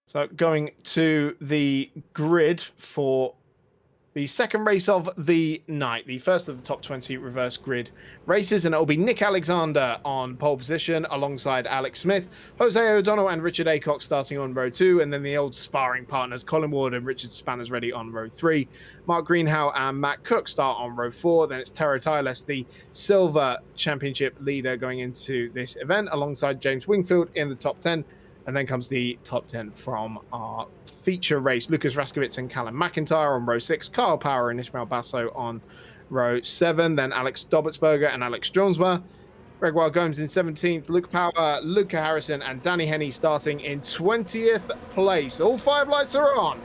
So going to the grid for the second race of the night, the first of the top 20 reverse grid races, and it will be Nick Alexander on pole position alongside Alex Smith, Jose O'Donnell and Richard Aycock starting on row 2, and then the old sparring partners Colin Ward and Richard Spanners ready on row 3. Mark Greenhow and Matt Cook start on row 4. Then it's Tara Tyless, the Silver Championship leader, going into this event alongside James Wingfield in the top 10. And then comes the top 10 from our feature race. Lucas Raskowitz and Callum McIntyre on row 6. Kyle Power and Ismail Basso on row 7. Then Alex Dobertsberger and Alex Jonesma. Gregoire Gomes in 17th. Luke Power, Luca Harrison and Danny Henney starting in 20th place. All 5 lights are on.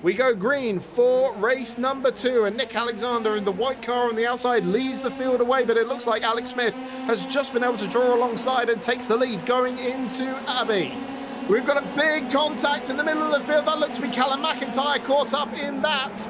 We go green for race number 2, and Nick Alexander in the white car on the outside leads the field away, but it looks like Alex Smith has just been able to draw alongside and takes the lead going into Abbey. We've got a big contact in the middle of the field. That looks to be Callum McIntyre caught up in that.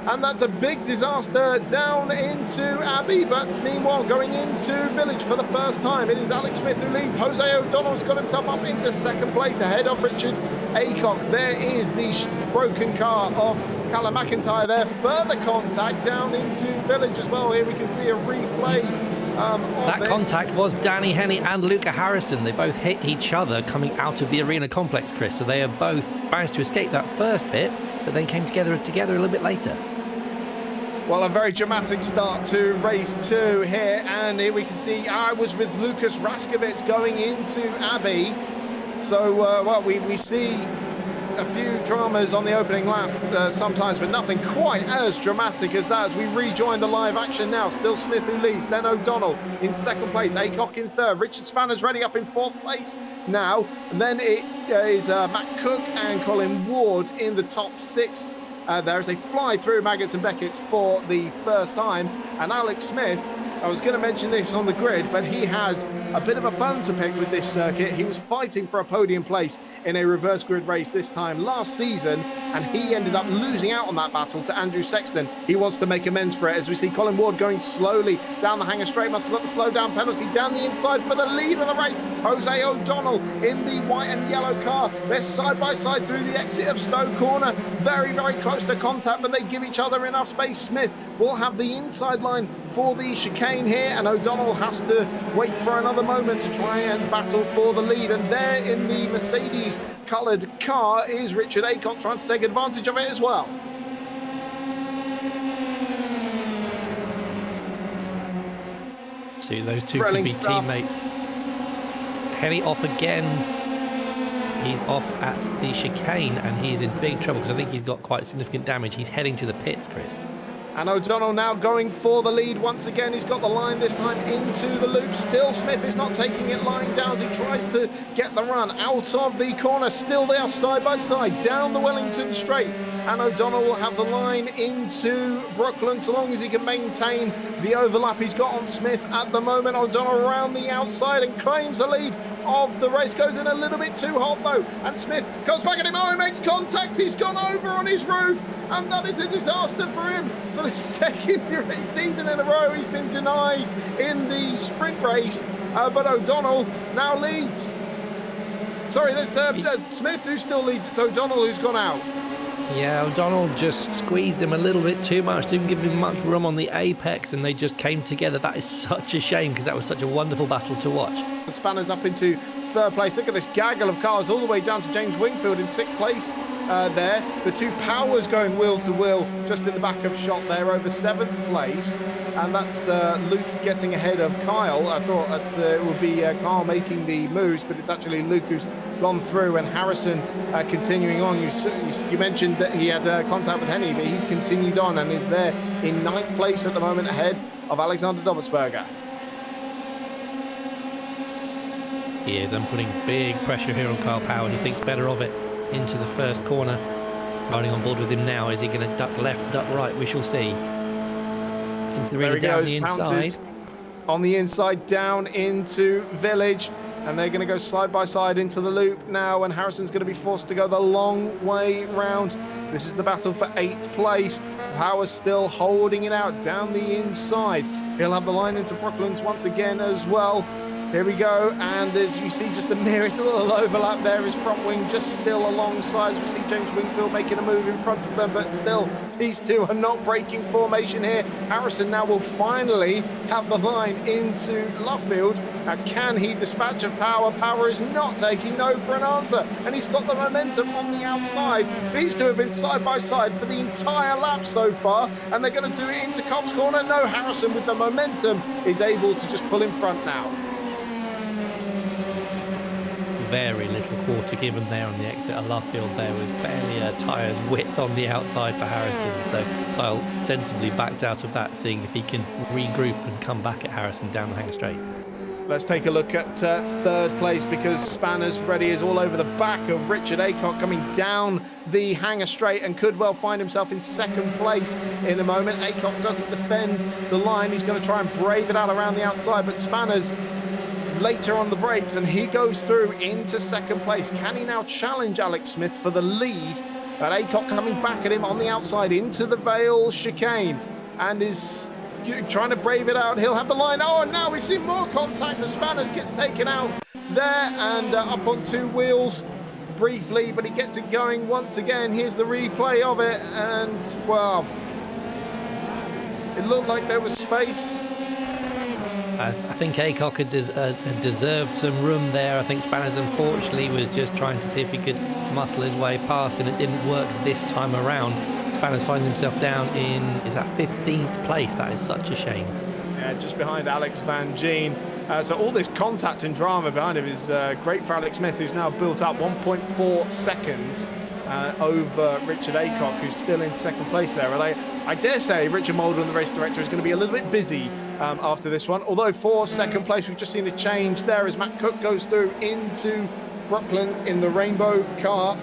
And that's a big disaster down into Abbey. But meanwhile, going into Village for the first time, it is Alex Smith who leads. Jose O'Donnell's got himself up into second place ahead of Richard Aycock. There is the broken car of Callum McIntyre there. Further contact down into Village as well. Here we can see a replay. That contact was Danny Henney and Luca Harrison. They both hit each other coming out of the arena complex, Chris. So they have both managed to escape that first bit, but then came together a little bit later. Well, a very dramatic start to race 2 here, and here we can see I was with Lucas Raskowitz going into Abbey. So, well, we see a few dramas on the opening lap sometimes, but nothing quite as dramatic as that as we rejoin the live action now. Still Smith who leads, then O'Donnell in second place, Aycock in third, Richard Spanners ready up in 4th place now, and then it is Matt Cook and Colin Ward in the top 6. There is a fly through Maggots and Beckett's for the first time, and Alex Smith, I was going to mention this on the grid, but he has a bit of a bone to pick with this circuit. He was fighting for a podium place in a reverse grid race this time last season, and he ended up losing out on that battle to Andrew Sexton. He wants to make amends for it, as we see Colin Ward going slowly down the hanger straight. Must have got the slow down penalty down the inside for the lead of the race. Jose O'Donnell in the white and yellow car. They're side by side through the exit of Stowe Corner. Very, very close to contact, but they give each other enough space. Smith will have the inside line for the chicane here, and O'Donnell has to wait for another moment to try and battle for the lead. And there in the Mercedes coloured car is Richard Aycock trying to take advantage of it as well. See, those two could be teammates. Henny off again. He's off at the chicane, and he's in big trouble because I think he's got quite significant damage. He's heading to the pits, Chris. And O'Donnell now going for the lead once again. He's got the line this time into the loop. Still Smith is not taking it lying down as he tries to get the run out of the corner. Still they are side by side down the Wellington Straight. And O'Donnell will have the line into Brooklyn so long as he can maintain the overlap he's got on Smith at the moment. O'Donnell around the outside and claims the lead of the race. Goes in a little bit too hot though, and Smith comes back at him. Oh, he makes contact. He's gone over on his roof, and that is a disaster for him. For the second season in a row, he's been denied in the sprint race, but O'Donnell now leads. Sorry, that's Smith who still leads. It's O'Donnell who's gone out. Yeah, O'Donnell just squeezed him a little bit too much, didn't give him much room on the apex, and they just came together. That is such a shame because that was such a wonderful battle to watch. The Spanners up into 3rd place. Look at this gaggle of cars all the way down to James Wingfield in 6th place there. The two Powers going wheel to wheel just in the back of shot there over 7th place. And that's Luke getting ahead of Kyle. I thought that it would be Kyle making the moves, but it's actually Luke who's gone through, and Harrison continuing on. You mentioned that he had contact with Henny, but he's continued on and is there in 9th place at the moment ahead of Alexander Dobertsberger. He is, and putting big pressure here on Kyle Power, and he thinks better of it into the first corner. Riding on board with him now. Is he going to duck left, duck right? We shall see. Into the arena down the inside. On the inside down into Village. And they're going to go side by side into the loop now, and Harrison's going to be forced to go the long way round. This is the battle for 8th place. Power's still holding it out down the inside. He'll have the line into Brooklands once again as well. Here we go, and as you see just the merest little overlap there, his front wing just still alongside. We see James Wingfield making a move in front of them, but still these two are not breaking formation here. Harrison now will finally have the line into Luffield. Now can he dispatch of Power? Power is not taking no for an answer, and he's got the momentum on the outside. These two have been side by side for the entire lap so far, and they're going to do it into Cops Corner. No, Harrison with the momentum is able to just pull in front now. Very little quarter given there on the exit of Luffield. There was barely a tyre's width on the outside for Harrison, so Kyle sensibly backed out of that, seeing if he can regroup and come back at Harrison down the Hanger Straight. Let's take a look at third place, because Spanners Ready is all over the back of Richard Aycock coming down the Hanger Straight and could well find himself in second place in a moment. Aycock doesn't defend the line. He's going to try and brave it out around the outside, but Spanners later on the brakes, and he goes through into second place. Can he now challenge Alex Smith for the lead? But Aycock coming back at him on the outside into the Vale chicane and is trying to brave it out. He'll have the line. Oh, and now we've seen more contact as Spanners gets taken out there and up on two wheels briefly, but he gets it going once again. Here's the replay of it, and well, it looked like there was space. I think Aycock had deserved some room there. I think Spanners unfortunately was just trying to see if he could muscle his way past, and it didn't work this time around. Spanners finds himself down in, is that 15th place? That is such a shame. Yeah, just behind Alex Van Geen. So all this contact and drama behind him is great for Alex Smith, who's now built up 1.4 seconds over Richard Aycock, who's still in second place there. And I dare say Richard Mulder, the race director, is going to be a little bit busy after this one. Although for second place, we've just seen a change there as Matt Cook goes through into Brookland in the Rainbow car.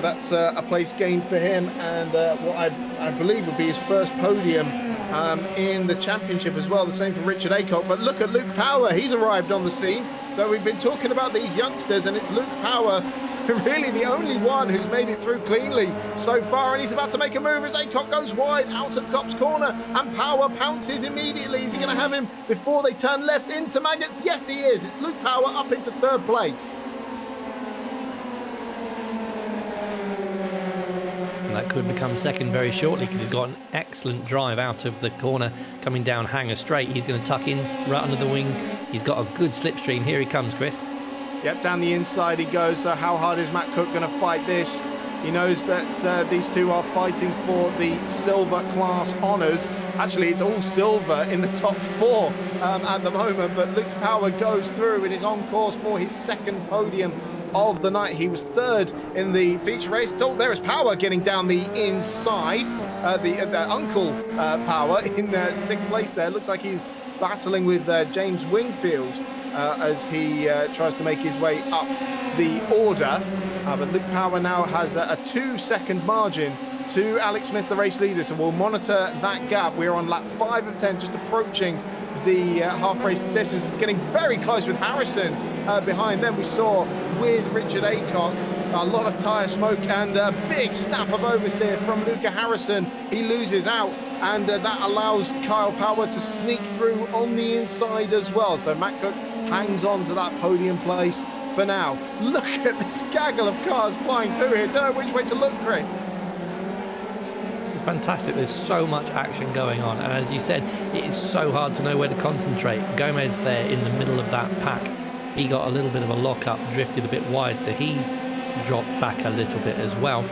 That's a place gained for him, and what I believe would be his first podium in the championship as well. The same for Richard Aycock. But look at Luke Power. He's arrived on the scene. So we've been talking about these youngsters, and it's Luke Power, really the only one who's made it through cleanly so far, and he's about to make a move as Aycock goes wide out of Cop's corner, and Power pounces immediately. Is he going to have him before they turn left into Magnets? Yes, he is. It's Luke Power up into third place. And that could become second very shortly, because he's got an excellent drive out of the corner coming down Hanger Straight. He's going to tuck in right under the wing. He's got a good slipstream. Here he comes, Chris. Yep, down the inside he goes. How hard is Matt Cook going to fight this? He knows that these two are fighting for the silver class honours. Actually, it's all silver in the top four at the moment, but Luke Power goes through and is on course for his second podium of the night. He was third in the feature race. Oh, there is Power getting down the inside. The Uncle Power in sixth place there. Looks like he's battling with James Wingfield as he tries to make his way up the order. But Luke Power now has a 2-second margin to Alex Smith, the race leader. So we'll monitor that gap. We're on lap 5 of 10, just approaching the half race distance. It's getting very close with Harrison behind them. We saw with Richard Aycock a lot of tyre smoke and a big snap of oversteer from Luca Harrison. He loses out, and that allows Kyle Power to sneak through on the inside as well. So Matt Cook hangs on to that podium place for now. Look at this gaggle of cars flying through here. Don't know which way to look, Chris. It's fantastic. There's so much action going on, and as you said, it is so hard to know where to concentrate. Gomez there in the middle of that pack, he got a little bit of a lock-up, drifted a bit wide, so he's dropped back a little bit as well.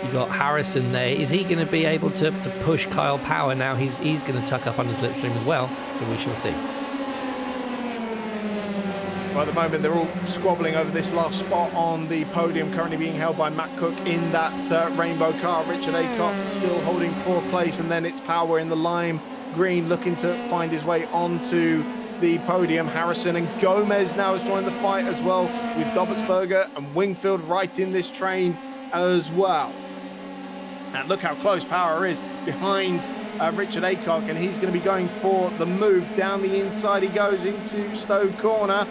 You've got Harrison there. Is he going to be able to push Kyle Power now? He's going to tuck up under slipstream as well, so we shall see. Well, at the moment, they're all squabbling over this last spot on the podium, currently being held by Matt Cook in that rainbow car. Richard Aycock still holding fourth place, and then it's Power in the lime green looking to find his way onto the podium. Harrison and Gomez now has joined the fight as well, with Dobertsberger and Wingfield right in this train as well. And look how close Power is behind Richard Aycock, and he's going to be going for the move. Down the inside he goes into Stowe Corner,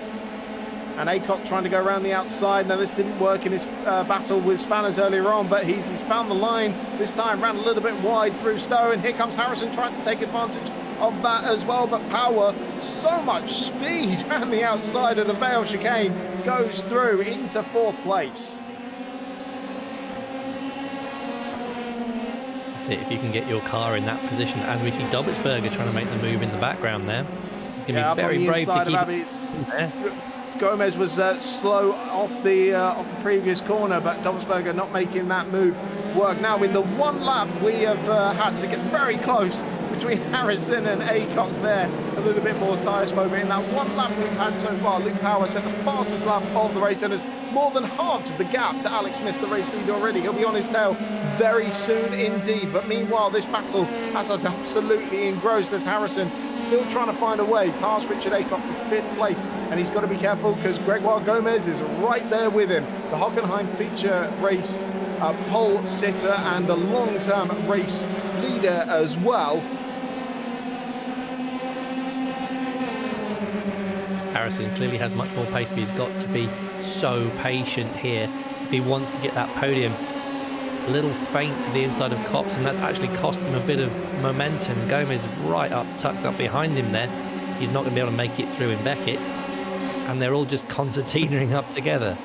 and Aycock trying to go around the outside. Now, this didn't work in his battle with Spanners earlier on, but he's found the line this time, ran a little bit wide through Stowe, and here comes Harrison trying to take advantage of that as well. But Power so much speed around the outside of the Vale chicane, goes through into 4th place. That's it, if you can get your car in that position, as we see Dobbelsberger trying to make the move in the background there. He's going to be very brave to keep it there. Gomez was slow off the previous corner, but Dobbelsberger not making that move work. Now in the one lap we have had, as it gets very close between Harrison and Aycock there, a little bit more tyre smoke. But in that one lap we've had so far, Luke Power set the fastest lap of the race and has more than halved the gap to Alex Smith, the race leader already. He'll be on his tail very soon indeed. But meanwhile, this battle has us absolutely engrossed as Harrison still trying to find a way past Richard Aycock for 5th place. And he's got to be careful because Gregoire Gomez is right there with him. The Hockenheim feature race pole sitter and the long-term race leader as well. Harrison clearly has much more pace, but he's got to be so patient here if he wants to get that podium. A little faint to the inside of Copse, and that's actually cost him a bit of momentum. Gomez right up, tucked up behind him there. He's not going to be able to make it through in Beckett, and they're all just concertinaing up together.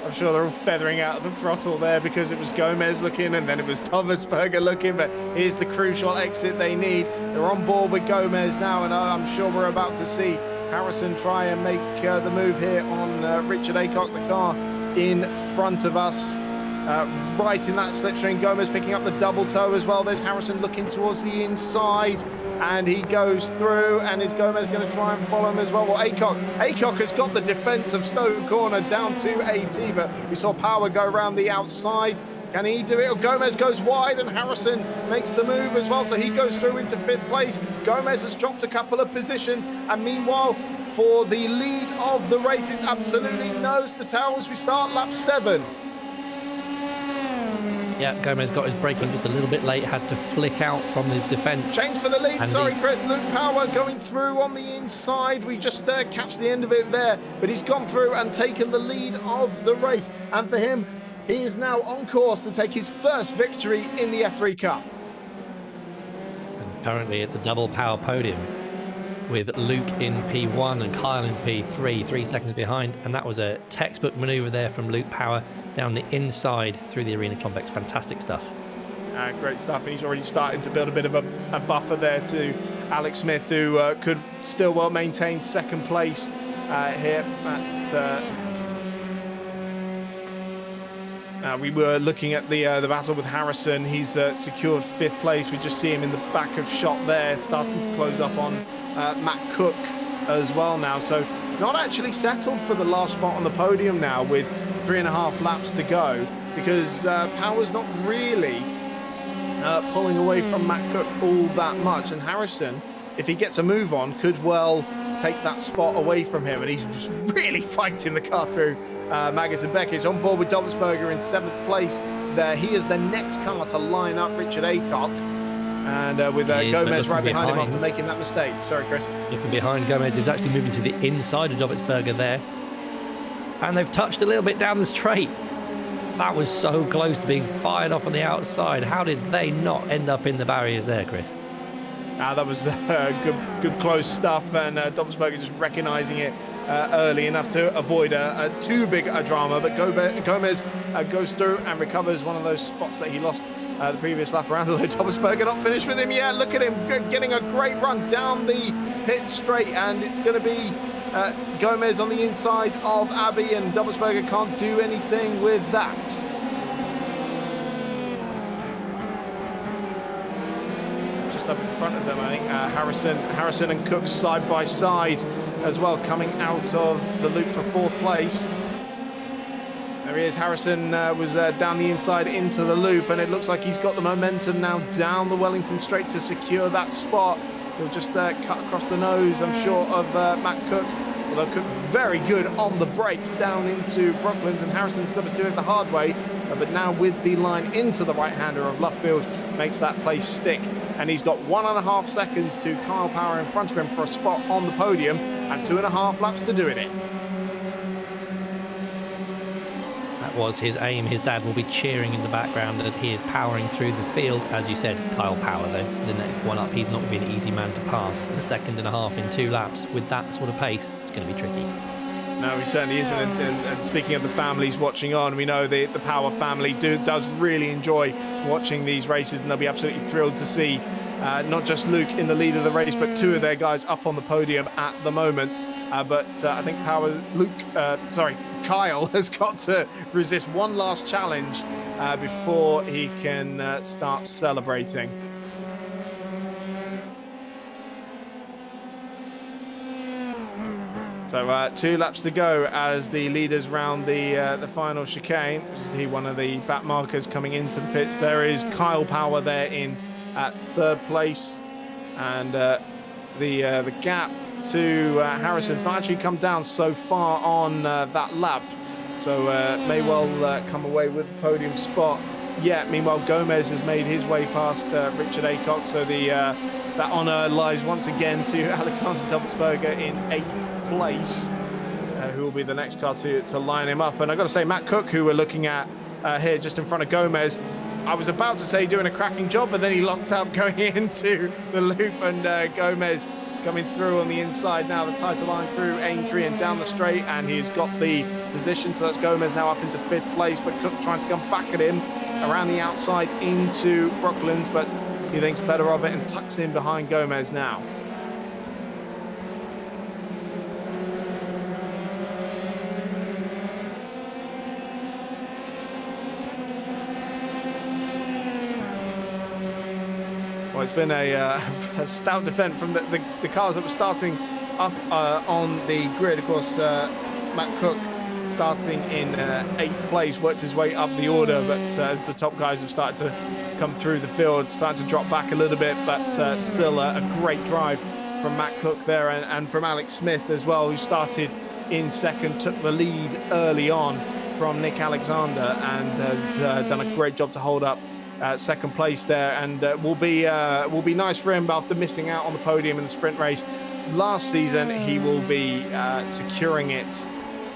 I'm sure they're all feathering out of the throttle there because it was Gomez looking and then it was Dobbelsberger looking, but here's the crucial exit they need. They're on board with Gomez now, and I'm sure we're about to see Harrison try and make the move here on Richard Aycock, the car in front of us. Right in that slipstream, Gomez picking up the double toe as well. There's Harrison looking towards the inside, and he goes through, and is Gomez going to try and follow him as well? Well, Aycock has got the defence of Stowe Corner down to 80, but we saw Power go around the outside. Can he do it? Gomez goes wide and Harrison makes the move as well, so he goes through into 5th place. Gomez has dropped a couple of positions, and meanwhile, for the lead of the race, it's absolutely nose to tail as we start lap 7. Yeah, Gomez got his braking just a little bit late, had to flick out from his defence. Change for the lead, sorry Chris. Luke Power going through on the inside. We just catch the end of it there, but he's gone through and taken the lead of the race. And for him, he is now on course to take his first victory in the F3 Cup. And currently it's a double Power podium with Luke in P1 and Kyle in P3, 3 seconds behind. And that was a textbook manoeuvre there from Luke Power down the inside through the arena complex. Fantastic stuff. Great stuff. And he's already starting to build a bit of a buffer there to Alex Smith, who could still well maintain 2nd place here at we were looking at the battle with Harrison. He's secured 5th place. We just see him in the back of shot there, starting to close up on Matt Cook as well now. So not actually settled for the last spot on the podium now with 3.5 laps to go, because Power's not really pulling away from Matt Cook all that much. And Harrison, if he gets a move on, could well take that spot away from him. And he's just really fighting the car through Magnus and Beckett. On board with Dobbelsberger in 7th place there. He is the next car to line up Richard Aycock. And with Gomez right behind him after making that mistake. Sorry, Chris. Looking behind, Gomez is actually moving to the inside of Dobbelsberger there. And they've touched a little bit down the straight. That was so close to being fired off on the outside. How did they not end up in the barriers there, Chris? That was good close stuff, and Dobbelsberger just recognising it early enough to avoid too big a drama. But Gomez goes through and recovers one of those spots that he lost the previous lap around, although Dobbelsberger not finished with him yet. Look at him getting a great run down the pit straight, and it's going to be Gomez on the inside of Abbey, and Dobbelsberger can't do anything with that. Just up in front of them, I think Harrison and Cook side by side as well, coming out of the loop for 4th place. There he is. Harrison was down the inside into the loop, and it looks like he's got the momentum now down the Wellington straight to secure that spot. He'll just cut across the nose, I'm sure, of Matt Cook. Although Cook very good on the brakes down into Brooklands, and Harrison's got to do it the hard way. But now with the line into the right-hander of Luffield, makes that place stick. And he's got 1.5 seconds to Kyle Power in front of him for a spot on the podium, and 2.5 laps to do it in. was his aim. His dad will be cheering in the background, and he is powering through the field. As you said, Kyle Power, though, the next one up, he's not going to be an easy man to pass. A second and a half in 2 laps with that sort of pace, it's going to be tricky. No, he certainly isn't. And speaking of the families watching on, we know the Power family does really enjoy watching these races, and they'll be absolutely thrilled to see not just Luke in the lead of the race, but 2 of their guys up on the podium at the moment. But I think Kyle has got to resist one last challenge before he can start celebrating. So 2 laps to go as the leaders round the final chicane. You see one of the back markers coming into the pits. There is Kyle Power there in at 3rd place, and the gap to Harrison's not actually come down so far on that lap, so may well come away with the podium spot. Meanwhile, Gomez has made his way past Richard Aycock, so that honour lies once again to Alexander Dobbelsberger in 8th place, who will be the next car to line him up. And I've got to say, Matt Cook, who we're looking at here just in front of Gomez, I was about to say doing a cracking job, but then he locked up going into the loop, and Gomez coming through on the inside now, the tighter line through Aintree and down the straight, and he's got the position. So that's Gomez now up into 5th place, but Cook trying to come back at him around the outside into Brooklands, but he thinks better of it and tucks in behind Gomez now. Well, it's been a stout defence from the cars that were starting up on the grid. Of course, Matt Cook starting in 8th place, worked his way up the order, but as the top guys have started to come through the field, starting to drop back a little bit, but still a great drive from Matt Cook there, and from Alex Smith as well, who started in 2nd, took the lead early on from Nick Alexander, and has done a great job to hold up 2nd place there, and will be nice for him after missing out on the podium in the sprint race last season. He will be securing it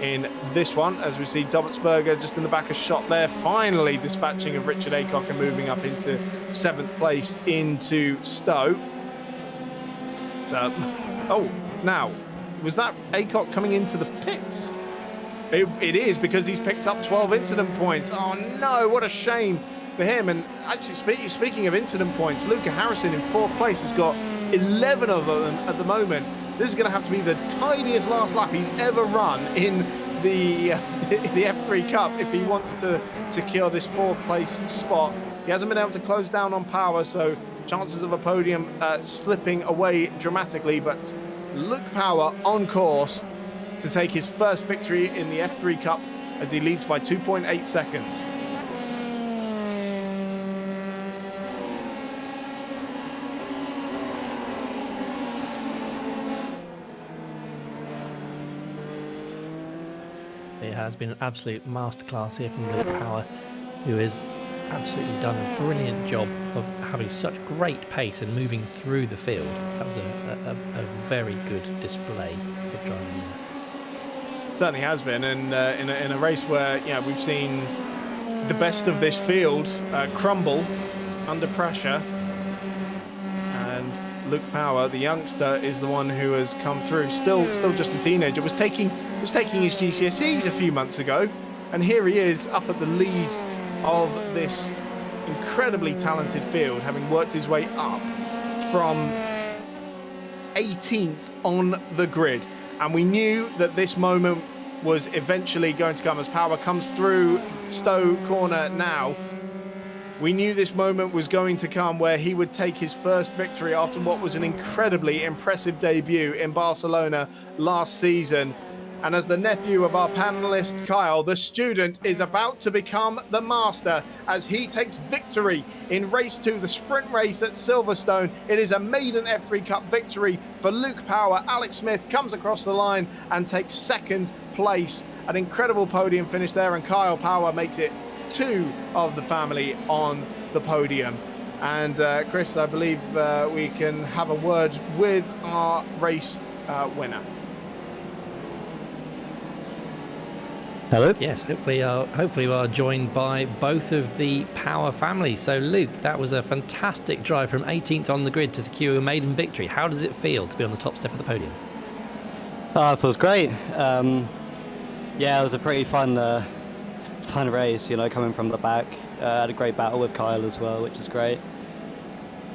in this one, as we see Dobbelsberger just in the back of shot there, finally dispatching of Richard Aycock and moving up into 7th place into Stowe. So, now, was that Aycock coming into the pits? It is, because he's picked up 12 incident points. Oh no, what a shame for him. And actually, speaking of incident points, Luca Harrison in 4th place has got 11 of them at the moment. This is going to have to be the tiniest last lap he's ever run in the F3 Cup if he wants to secure this 4th place spot. He hasn't been able to close down on power, so chances of a podium slipping away dramatically. But Luke Power on course to take his first victory in the F3 Cup as he leads by 2.8 seconds. It has been an absolute masterclass here from Luke Power, who has absolutely done a brilliant job of having such great pace and moving through the field. That was a very good display of driving there. Certainly has been, and in a race where we've seen the best of this field crumble under pressure, and Luke Power, the youngster, is the one who has come through. Still just a teenager. Was taking his GCSEs a few months ago, and here he is up at the lead of this incredibly talented field, having worked his way up from 18th on the grid. And we knew that this moment was eventually going to come as Power comes through Stowe corner now. We knew this moment was going to come where he would take his first victory after what was an incredibly impressive debut in Barcelona last season. And as the nephew of our panelist, Kyle, the student is about to become the master as he takes victory in race 2, the sprint race at Silverstone. It is a maiden F3 Cup victory for Luke Power. Alex Smith comes across the line and takes 2nd place. An incredible podium finish there, and Kyle Power makes it 2 of the family on the podium. And Chris, I believe we can have a word with our race winner. Hello. Yes, hopefully we are joined by both of the Power family. So Luke, that was a fantastic drive from 18th on the grid to secure a maiden victory. How does it feel to be on the top step of the podium? It feels great. Yeah, it was a pretty fun race. Coming from the back. Had a great battle with Kyle as well, which is great.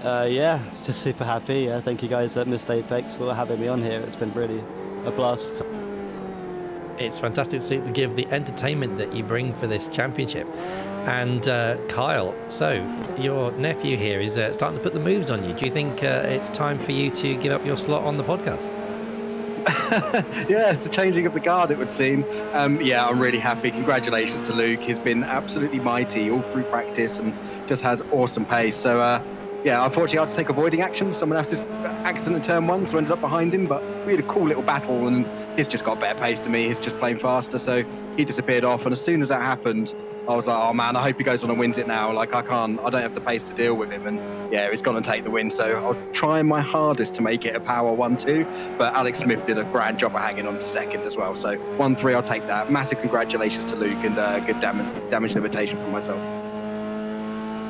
Yeah, just super happy. Thank you guys at Missed Apex for having me on here. It's been really a blast. It's fantastic to give the entertainment that you bring for this championship. And Kyle, so your nephew here is starting to put the moves on you. Do you think it's time for you to give up your slot on the podcast? Yeah, it's the changing of the guard, it would seem. Yeah, I'm really happy. Congratulations to Luke. He's been absolutely mighty all through practice and just has awesome pace. So, yeah, unfortunately, I had to take avoiding action. Someone else's accident in turn one, so I ended up behind him. But we had a cool little battle, and he's just got better pace than me. He's just playing faster, so he disappeared off. And as soon as that happened, I was like, oh man, I hope he goes on and wins it now. Like, I don't have the pace to deal with him. And yeah, he's gone and take the win. So I was trying my hardest to make it a power 1-2, but Alex Smith did a grand job of hanging on to second as well. So 1-3, I'll take that. Massive congratulations to Luke, and good damage limitation for myself.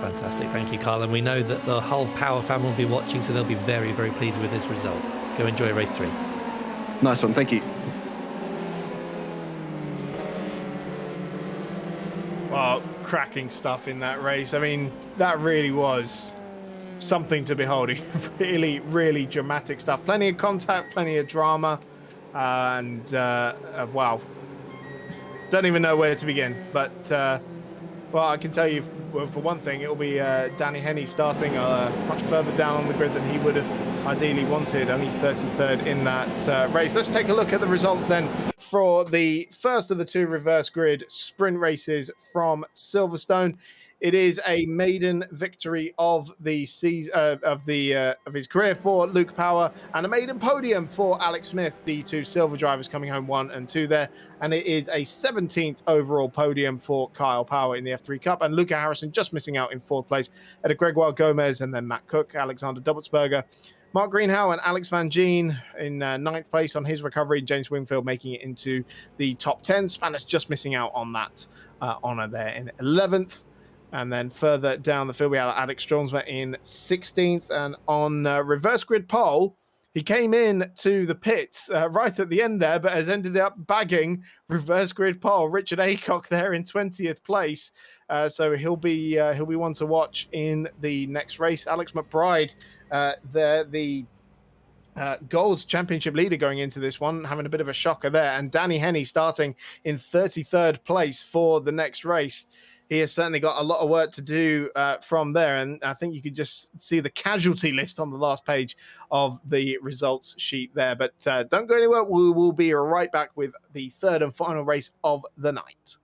Fantastic, thank you, Kyle. And we know that the whole Power family will be watching, so they'll be very, very pleased with this result. Go enjoy race 3. Nice one, thank you. Well, cracking stuff in that race. I mean, that really was something to behold. Really, really dramatic stuff. Plenty of contact, plenty of drama, and wow, don't even know where to begin. But well, I can tell you, for one thing, it'll be Danny Henney starting much further down on the grid than he would have ideally wanted, only 33rd in that race. Let's take a look at the results then for the first of the 2 reverse grid sprint races from Silverstone. It is a maiden victory of the of his career for Luke Power, and a maiden podium for Alex Smith, the 2 silver drivers coming home 1 and 2 there. And it is a 17th overall podium for Kyle Power in the F3 Cup, and Luca Harrison just missing out in 4th place at a Gregoire Gomez, and then Matt Cook, Alexander Dobbelsberger, Mark Greenhow and Alex Van Gien in 9th place on his recovery. James Wingfield making it into the top 10. Spanish just missing out on that honour there in 11th. And then further down the field, we have Alex Stronsma in 16th. And on reverse grid pole, he came in to the pits right at the end there, but has ended up bagging reverse grid pole. Richard Aycock there in 20th place. So he'll be one to watch in the next race. Alex McBride there, the Gold's championship leader going into this one, having a bit of a shocker there. And Danny Henney starting in 33rd place for the next race. He has certainly got a lot of work to do from there. And I think you could just see the casualty list on the last page of the results sheet there. But don't go anywhere. We will be right back with the 3rd and final race of the night.